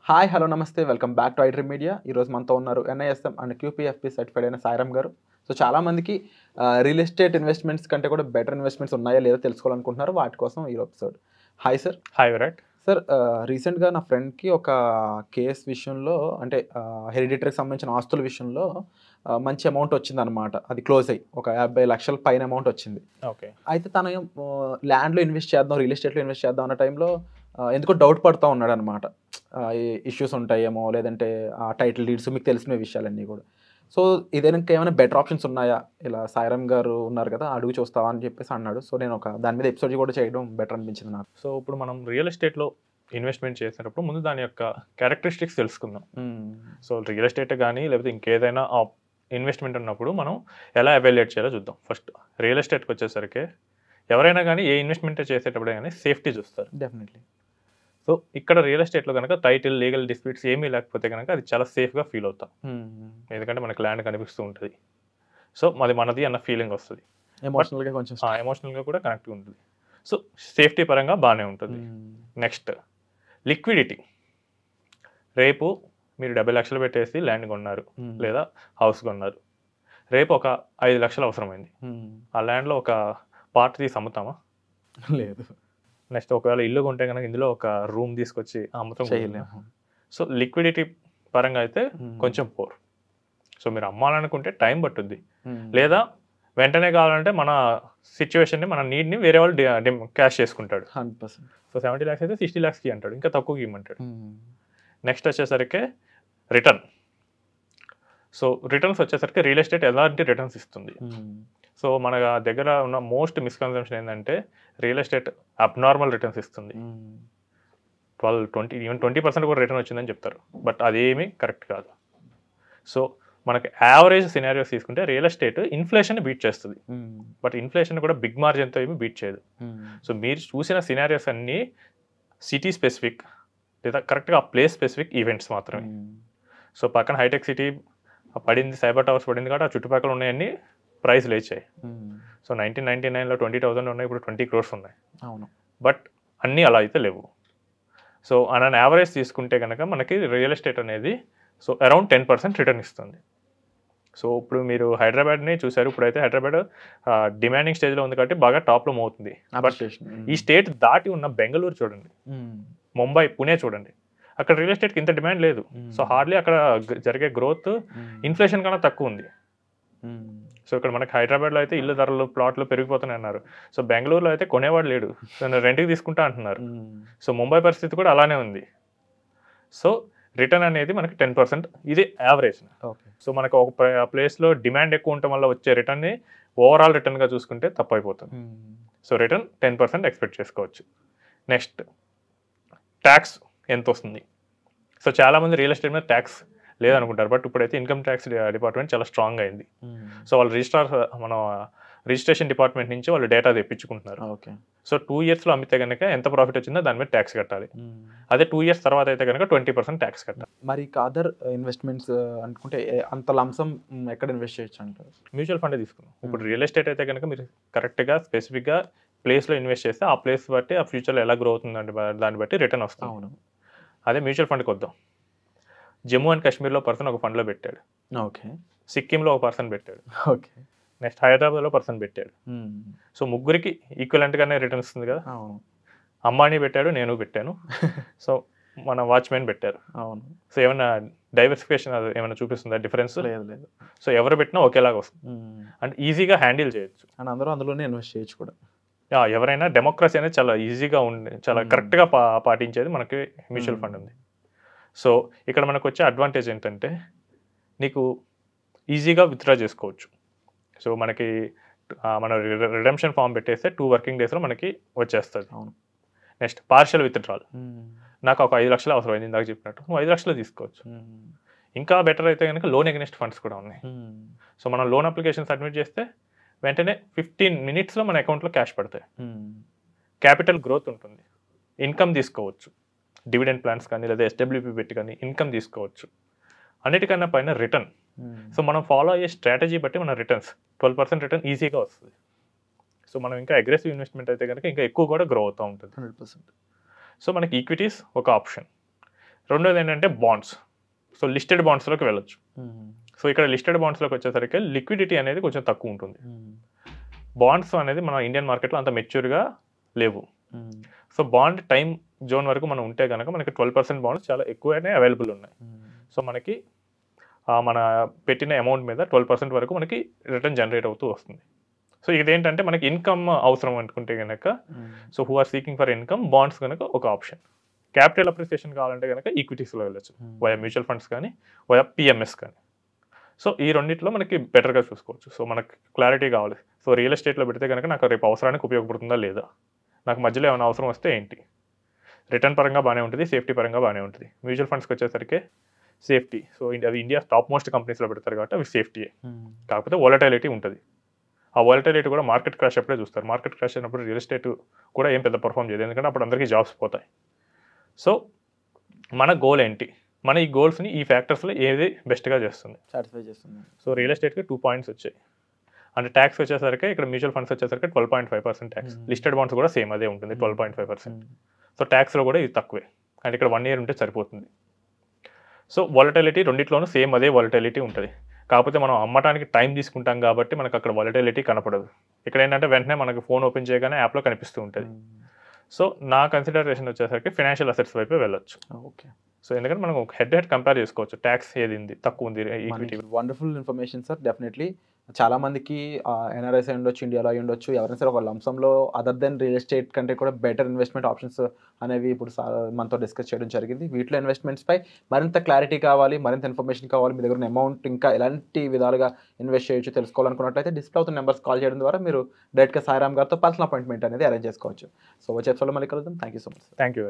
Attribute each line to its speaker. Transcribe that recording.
Speaker 1: Hi hello నమస్తే welcome back to iDream media. ఈరోజు మనతో ఉన్నారు NISM అండ్ QPFP సర్టిఫైడ్ అయిన సాయిరామ్ గారు. సో చాలామందికి రియల్ ఎస్టేట్ ఇన్వెస్ట్మెంట్స్ కంటే కూడా బెటర్ ఇన్వెస్ట్మెంట్స్ ఉన్నాయా లేదా తెలుసుకోవాలనుకుంటున్నారు. వాటి కోసం ఈ episode. Hi sir.
Speaker 2: Hi Virat.
Speaker 1: Sir, రీసెంట్గా నా ఫ్రెండ్కి ఒక కేస్ విషయంలో అంటే హెరిడిటరీకి సంబంధించిన ఆస్తుల విషయంలో మంచి అమౌంట్ వచ్చిందనమాట. అది క్లోజ్ అయ్యి ఒక 50 లక్షల పైన అమౌంట్ వచ్చింది.
Speaker 2: ఓకే.
Speaker 1: అయితే తను ల్యాండ్లో ఇన్వెస్ట్ చేద్దాం, రియల్ ఎస్టేట్లో ఇన్వెస్ట్ చేద్దాం అన్న టైంలో ఎందుకో డౌట్ పడుతూ ఉన్నాడు అనమాట. ఇష్యూస్ ఉంటాయేమో, లేదంటే ఆ టైటిల్ డీడ్స్ మీకు తెలిసిన విషయాలన్నీ కూడా. సో ఇదేనా ఏమైనా బెటర్ ఆప్షన్స్ ఉన్నాయా, ఇలా సాయిరామ్ గారు ఉన్నారు కదా అడుగు చూస్తావా అని చెప్పేసి అన్నాడు. సో నేను ఒక దాని మీద ఎపిసోడ్ కూడా చేయడం బెటర్ అనిపించింది నాకు.
Speaker 2: సో ఇప్పుడు మనం రియల్ ఎస్టేట్లో ఇన్వెస్ట్మెంట్ చేసేటప్పుడు ముందు దాని యొక్క క్యారెక్టరిస్టిక్స్ తెలుసుకుందాం. సో రియల్ ఎస్టేట్ కానీ లేకపోతే ఇంకేదైనా ఇన్వెస్ట్మెంట్ ఉన్నప్పుడు మనం ఎలా ఎవాల్యుయేట్ చేయాలో చూద్దాం. ఫస్ట్ రియల్ ఎస్టేట్కి వచ్చేసరికి ఎవరైనా కానీ ఏ ఇన్వెస్ట్మెంట్ చేసేటప్పుడు కానీ సేఫ్టీ చూస్తారు.
Speaker 1: డెఫినెట్లీ.
Speaker 2: సో ఇక్కడ రియల్ ఎస్టేట్లో కనుక టైటిల్ లీగల్ డిస్ప్యూట్స్ ఏమీ లేకపోతే కనుక అది చాలా సేఫ్గా ఫీల్ అవుతాం. ఎందుకంటే మనకు ల్యాండ్ కనిపిస్తూ ఉంటుంది. సో అది మనది అన్న ఫీలింగ్ వస్తుంది.
Speaker 1: ఎమోషనల్గా కొంచెం
Speaker 2: ఎమోషనల్గా కూడా కనెక్ట్ ఉంటుంది. సో సేఫ్టీ పరంగా బాగానే ఉంటుంది. Next liquidity. రేపు మీరు 70 లక్షలు పెట్టేసి ల్యాండ్ కొన్నారు లేదా హౌస్ కొన్నారు. రేపు ఒక 5 లక్షలు అవసరమైంది. ఆ ల్యాండ్లో ఒక పార్ట్ తీసి అమ్ముతామా?
Speaker 1: లేదు.
Speaker 2: నెక్స్ట్ ఒకవేళ ఇల్లు కొంటే కనుక ఇందులో ఒక రూమ్ తీసుకొచ్చి అమ్ముతాం
Speaker 1: చేయలేము.
Speaker 2: సో లిక్విడిటీ పరంగా అయితే కొంచెం పోర్. సో మీరు అమ్మాలనుకుంటే టైం పట్టుద్ది, లేదా వెంటనే కావాలంటే మన సిచ్యువేషన్ని మన నీడ్ని వేరే వాళ్ళు క్యాష్ చేసుకుంటాడు.
Speaker 1: 100%.
Speaker 2: సో 70 లాక్స్ అయితే 60 లాక్స్కి అంటాడు, ఇంకా తక్కువకి ఇవ్వమంటాడు. నెక్స్ట్ వచ్చేసరికి రిటర్న్. సో రిటర్న్స్ వచ్చేసరికి రియల్ ఎస్టేట్ ఎలాంటి రిటర్న్స్ ఇస్తుంది. సో మన దగ్గర ఉన్న మోస్ట్ మిస్కన్సెప్షన్ ఏంటంటే రియల్ ఎస్టేట్ అబ్నార్మల్ రిటర్న్స్ ఇస్తుంది. 12-20 ఈవెన్ 20% కూడా రిటర్న్ వచ్చిందని చెప్తారు, బట్ అదేమీ కరెక్ట్ కాదు. సో మనకి యావరేజ్ సినారియోస్ తీసుకుంటే రియల్ ఎస్టేట్ ఇన్ఫ్లేషన్ బీట్ చేస్తుంది, బట్ ఇన్ఫ్లేషన్ కూడా బిగ్ మార్జిన్తో ఏమి బీట్ చేయదు. సో మీరు చూసిన సినారియోస్ అన్నీ సిటీ స్పెసిఫిక్ లేదా కరెక్ట్గా ఆ ప్లేస్ స్పెసిఫిక్ ఈవెంట్స్ మాత్రమే. సో పక్కన హైటెక్ సిటీ పడింది, సైబర్ టవర్స్ పడింది కాబట్టి ఆ చుట్టుపక్కల ఉన్నాయన్నీ ప్రైస్ లేచాయి. సో 1999లో 20,000 ఉన్నాయి, ఇప్పుడు 20 crores ఉన్నాయి.
Speaker 1: అవును.
Speaker 2: బట్ అన్నీ అలా అయితే లేవు. సో అన్ యావరేజ్ తీసుకుంటే కనుక మనకి రియల్ ఎస్టేట్ అనేది సో అరౌండ్ 10% రిటర్న్ ఇస్తుంది. సో ఇప్పుడు మీరు హైదరాబాద్ని చూసారు, ఇప్పుడైతే హైదరాబాద్ డిమాండింగ్ స్టేజ్లో ఉంది కాబట్టి బాగా టాప్లో మోగుతుంది. బట్ ఈ స్టేట్ దాటి ఉన్న బెంగళూరు చూడండి, ముంబై, పుణే చూడండి, అక్కడ రియల్ ఎస్టేట్కి ఇంత డిమాండ్ లేదు. సో హార్డ్లీ అక్కడ జరిగే గ్రోత్ ఇన్ఫ్లేషన్ కన్నా తక్కువ ఉంది. సో ఇక్కడ మనకి హైదరాబాద్లో అయితే ఇల్లు ధరలు ప్లాట్లు పెరిగిపోతున్నాయి అన్నారు. సో బెంగళూరులో అయితే కొనేవాడు లేడు, రెంట్కి తీసుకుంటా అంటున్నారు. సో ముంబై పరిస్థితి కూడా అలానే ఉంది. సో రిటర్న్ అనేది మనకి 10%, ఇది యావరేజ్. సో మనకు ఒక ప్లేస్లో డిమాండ్ ఎక్కువ ఉండటం వల్ల వచ్చే రిటర్న్ని ఓవరాల్ రిటర్న్గా చూసుకుంటే తప్పైపోతుంది. సో రిటర్న్ 10% ఎక్స్పెక్ట్ చేసుకోవచ్చు. నెక్స్ట్ ట్యాక్స్ ఎంత వస్తుంది. సో చాలామంది రియల్ ఎస్టేట్ మీద ట్యాక్స్ లేదనుకుంటారు, బట్ ఇప్పుడైతే ఇన్కమ్ ట్యాక్స్ డిపార్ట్మెంట్ చాలా స్ట్రాంగ్ అయింది. సో వాళ్ళు రిజిస్ట్రేషన్ డిపార్ట్మెంట్ నుంచి వాళ్ళు డేటా తెప్పించుకుంటున్నారు. సో 2 yearsలో అమ్మితే కనుక ఎంత ప్రాఫిట్ వచ్చిందో దాని మీద ట్యాక్స్ కట్టాలి. అదే 2 years తర్వాత అయితే కనుక 20% ట్యాక్స్ కట్టాలి.
Speaker 1: మరి అదర్ ఇన్వెస్ట్మెంట్స్ అనుకుంటే అంత లంసం ఎక్కడ ఇన్వెస్ట్ చేయొచ్చు అంటారు?
Speaker 2: మ్యూచువల్ ఫండ్ తీసుకున్నాం. ఇప్పుడు రియల్ ఎస్టేట్ అయితే కనుక మీరు కరెక్ట్గా స్పెసిఫిక్గా ప్లేస్లో ఇన్వెస్ట్ చేస్తే ఆ ప్లేస్ బట్టి ఆ ఫ్యూచర్లో ఎలా గ్రో అవుతుందంటే దాన్ని బట్టి రిటర్న్ వస్తుంది.
Speaker 1: అవును.
Speaker 2: అదే మ్యూచువల్ ఫండ్కి వద్దాం. జమ్మూ అండ్ కాశ్మీర్లో పర్సన్ ఒక ఫండ్లో పెట్టాడు.
Speaker 1: ఓకే.
Speaker 2: సిక్కింలో ఒక పర్సన్ పెట్టాడు.
Speaker 1: ఓకే.
Speaker 2: నెక్స్ట్ హైదరాబాద్లో పర్సన్ పెట్టాడు. సో ముగ్గురికి ఈక్వలెంట్గానే రిటర్న్ వస్తుంది కదా.
Speaker 1: అవును.
Speaker 2: అంబానీ పెట్టాడు, నేను పెట్టాను, సో మన వాచ్మెన్ పెట్టారు.
Speaker 1: అవును.
Speaker 2: సో ఏమైనా డైవర్సిఫికేషన్ ఏమైనా చూపిస్తుందా డిఫరెన్స్?
Speaker 1: లేదు.
Speaker 2: సో ఎవరు పెట్టినా ఒకేలాగా వస్తుంది అండ్ ఈజీగా హ్యాండిల్ చేయొచ్చు.
Speaker 1: అండ్ అందరూ అందులోనే ఇన్వెస్ట్ చేయొచ్చు కూడా.
Speaker 2: ఎవరైనా డెమోక్రసీ అనేది చాలా ఈజీగా ఉండి చాలా కరెక్ట్గా పాటించేది మనకి మ్యూచువల్ ఫండ్ ఉంది. సో ఇక్కడ మనకు వచ్చే అడ్వాంటేజ్ ఏంటంటే నీకు ఈజీగా విత్డ్రా చేసుకోవచ్చు. సో మనకి మన రిడెంప్షన్ ఫామ్ పెట్టేస్తే 2 working daysలో మనకి వచ్చేస్తుంది.
Speaker 1: అవును.
Speaker 2: Next partial withdrawal. నాకు ఒక 5 లక్షలు అవసరమైంది, ఇందాక చెప్పినట్టు నువ్వు 5 లక్షలు తీసుకోవచ్చు. ఇంకా బెటర్ అయితే కనుక లోన్ ఎగనెస్ట్ ఫండ్స్ కూడా ఉన్నాయి. సో మనం లోన్ అప్లికేషన్ సబ్మిట్ చేస్తే వెంటనే 15 minutesలో మన అకౌంట్లో క్యాష్ పడతాయి. క్యాపిటల్ గ్రోత్ ఉంటుంది, ఇన్కమ్ తీసుకోవచ్చు, డివిడెండ్ ప్లాన్స్ కానీ లేదా SWP పెట్టి కానీ ఇన్కమ్ తీసుకోవచ్చు. అన్నిటికన్నా పైన రిటర్న్. సో మనం ఫాలో అయ్యే స్ట్రాటజీ బట్టి మన రిటర్న్స్ 12% రిటర్న్ ఈజీగా వస్తుంది. సో మనం ఇంకా అగ్రెసివ్ ఇన్వెస్ట్మెంట్ అయితే కనుక ఇంకా ఎక్కువ కూడా గ్రో అవుతూ ఉంటుంది.
Speaker 1: 100%.
Speaker 2: సో మనకి ఈక్విటీస్ ఒక ఆప్షన్. రెండోది ఏంటంటే బాండ్స్. సో లిస్టెడ్ బాండ్స్లోకి వెళ్ళొచ్చు. సో ఇక్కడ లిస్టెడ్ బాండ్స్లోకి వచ్చేసరికి లిక్విడిటీ అనేది కొంచెం తక్కువ ఉంటుంది. బాండ్స్ అనేది మన ఇండియన్ మార్కెట్లో అంత మెచ్యూర్గా లేవు. సో బాండ్ టైం జోన్ వరకు మనం ఉంటే కనుక మనకి 12% బాండ్స్ చాలా ఎక్కువనే అవైలబుల్ ఉన్నాయి. సో మనకి మన పెట్టిన అమౌంట్ మీద 12% వరకు మనకి రిటర్న్ జనరేట్ అవుతూ వస్తుంది. సో ఇదేంటంటే మనకి ఇన్కమ్ అవసరం అనుకుంటే కనుక so who are seeking for income bonds కనుక ఒక ఆప్షన్. క్యాపిటల్ అప్రిసియేషన్ కావాలంటే కనుక ఈక్విటీస్లో వెళ్ళచ్చు, వయా మ్యూచువల్ ఫండ్స్ కానీ వయా పిఎంఎస్ కానీ. సో ఈ రెండింటిలో మనకి బెటర్గా చూసుకోవచ్చు. సో మనకి క్లారిటీ కావాలి. సో రియల్ ఎస్టేట్లో పెడితే కనుక నాకు రేపు అవసరానికి ఉపయోగపడుతుందా లేదా, నాకు మధ్యలో ఏమైనా అవసరం వస్తే ఏంటి, రిటర్న్ పరంగా బాగానే ఉంటుంది, సేఫ్టీ పరంగా బాగానే ఉంటుంది. మ్యూచువల్ ఫండ్స్కి వచ్చేసరికి సేఫ్టీ. సో అవి ఇండియా టాప్ మోస్ట్ కంపెనీస్లో పెడతారు కాబట్టి అవి సేఫ్టీయే. కాకపోతే వాలటైలిటీ ఉంటుంది. ఆ వాలటైలిటీ కూడా మార్కెట్ క్రాష్ అప్పుడే చూస్తారు. మార్కెట్ క్రాష్ అయినప్పుడు రియల్ ఎస్టేట్ కూడా ఏం పెద్ద పర్ఫామ్ చేయదు, ఎందుకంటే అప్పుడు అందరికీ జాబ్స్ పోతాయి. సో మన గోల్ ఏంటి, మన ఈ గోల్స్ని ఈ ఫ్యాక్టర్స్లో ఏది బెస్ట్గా చేస్తుంది,
Speaker 1: సాటిస్ఫై చేస్తుంది.
Speaker 2: సో రియల్ ఎస్టేట్కి 2 పాయింట్స్ వచ్చాయి. అంటే ట్యాక్స్ వచ్చేసరికి ఇక్కడ మ్యూచువల్ ఫండ్స్ వచ్చేసరికి 12.5% ట్యాక్స్. లిస్టెడ్ బాండ్స్ కూడా సేమ్ అదే ఉంటుంది 12.5%. సో ట్యాక్స్లో కూడా ఇది తక్కువే. అండ్ ఇక్కడ 1 year ఉంటే సరిపోతుంది. సో వాలటైలిటీ రెండిట్లోనూ సేమ్ అదే వాలటైలిటీ ఉంటుంది. కాకపోతే మనం అమ్మటానికి టైం తీసుకుంటాం కాబట్టి మనకు అక్కడ వాలటైలిటీ కనపడదు. ఇక్కడ ఏంటంటే వెంటనే మనకు ఫోన్ ఓపెన్ చేయగానే యాప్లో కనిపిస్తూ ఉంటుంది. సో నా కన్సిడరేషన్ వచ్చేసరికి ఫైనాన్షియల్ అసెట్స్ వైపే వెళ్ళొచ్చు.
Speaker 1: ఓకే.
Speaker 2: సో ఎందుకంటే మనం హెడ్ కంపేర్ చేసుకోవచ్చు, ట్యాక్స్ ఏది తక్కువ ఉంది, equity.
Speaker 1: Wonderful information sir. Definitely చాలా మందికి ఎన్ఆర్ఐస్ అయి ఉండొచ్చు, ఇండియాలో అయి ఉండొచ్చు, ఎవరైనా సరే ఒక లంసంలో అదర్ దెన్ రియల్ ఎస్టేట్ కంటే కూడా బెటర్ ఇన్వెస్ట్మెంట్ ఆప్షన్స్ అనేవి ఇప్పుడు మనతో డిస్కస్ చేయడం జరిగింది. వీటిలో ఇన్వెస్ట్మెంట్స్పై మరింత క్లారిటీ కావాలి, మరింత ఇన్ఫర్మేషన్ కావాలి, మీ దగ్గర ఉన్న అమౌంట్ ఇంకా ఎలాంటి విధాలుగా ఇన్వెస్ట్ చేయొచ్చు తెలుసుకోవాలనుకున్నట్లయితే డిస్ప్లే అవుతున్న నెంబర్స్ కాల్ చేయడం ద్వారా మీరు డైరెక్ట్గా సాయిరామ్ గారితో పర్సనల్ అపాయింట్మెంట్ అనేది అరేంజ్ చేసుకోవచ్చు. సో వచ్చే ఎపిసోడ్లో మళ్ళీ కలుద్దాం. Thank you so much.
Speaker 2: Thank you.